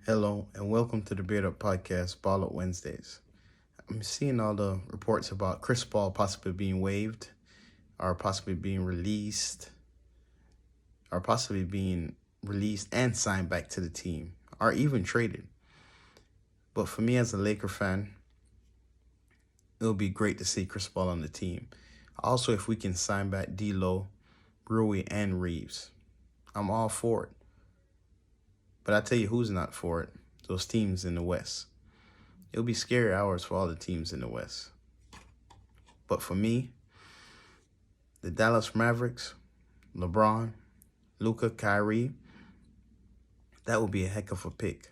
Hello and welcome to the Beard Up Podcast, Ball Up Wednesdays. I'm seeing all the reports about Chris Paul possibly being waived, or possibly being released, and signed back to the team, or even traded. But for me as a Laker fan, it'll be great to see Chris Paul on the team. Also, if we can sign back D'Lo, Rui, and Reeves, I'm all for it. But I tell you who's not for it, those teams in the West. It'll be scary hours for all the teams in the West. But for me, the Dallas Mavericks, LeBron, Luka, Kyrie, that would be a heck of a pick.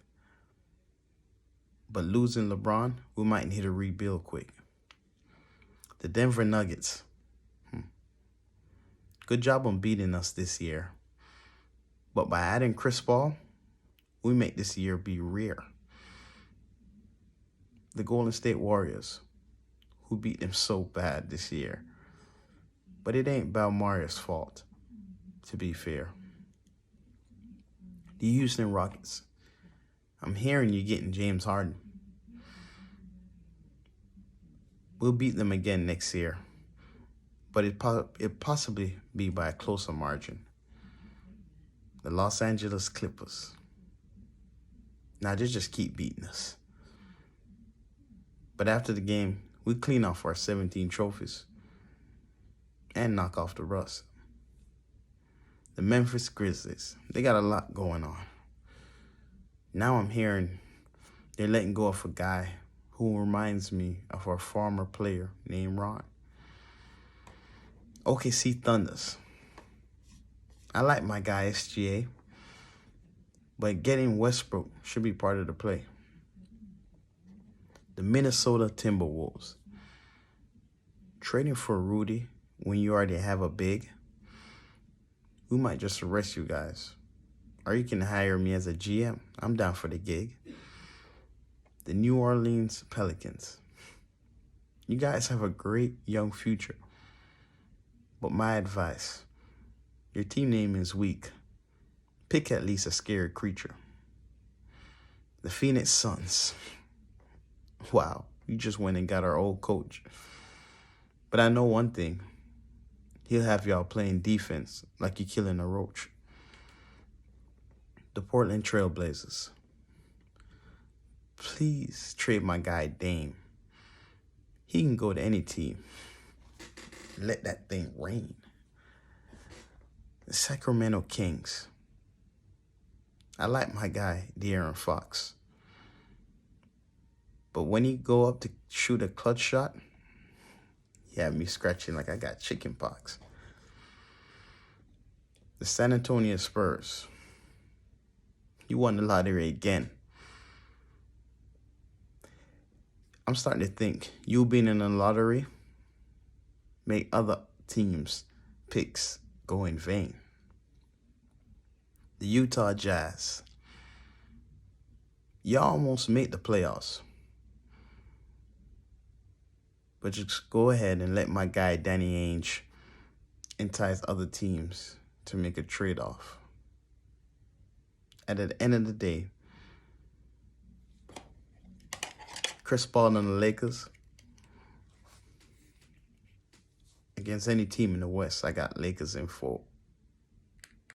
But losing LeBron, we might need to rebuild quick. The Denver Nuggets. Good job on beating us this year. But by adding Chris Paul, we make this year be rare. The Golden State Warriors, who beat them so bad this year. But it ain't Balmaria's fault, to be fair. The Houston Rockets. I'm hearing you're getting James Harden. We'll beat them again next year, but it possibly be by a closer margin. The Los Angeles Clippers. Now they just keep beating us. But after the game, we clean off our 17 trophies and knock off the rust. The Memphis Grizzlies, they got a lot going on. Now I'm hearing they're letting go of a guy who reminds me of our former player named Ron. OKC Thunders. I like my guy SGA, but getting Westbrook should be part of the play. The Minnesota Timberwolves. Trading for Rudy when you already have a big, we might just arrest you guys. Or you can hire me as a GM. I'm down for the gig. The New Orleans Pelicans. You guys have a great young future. But my advice, your team name is weak. Pick at least a scary creature. The Phoenix Suns. Wow, you just went and got our old coach. But I know one thing. He'll have y'all playing defense like you're killing a roach. The Portland Trail Blazers. Please trade my guy Dame. He can go to any team. Let that thing rain. The Sacramento Kings. I like my guy De'Aaron Fox. But when he go up to shoot a clutch shot, he had me scratching like I got chicken pox. The San Antonio Spurs. You won the lottery again. I'm starting to think you being in the lottery make other teams' picks go in vain. The Utah Jazz. Y'all almost made the playoffs. But just go ahead and let my guy Danny Ainge entice other teams to make a trade-off. At the end of the day, Chris Paul and the Lakers, against any team in the West, I got Lakers in 4.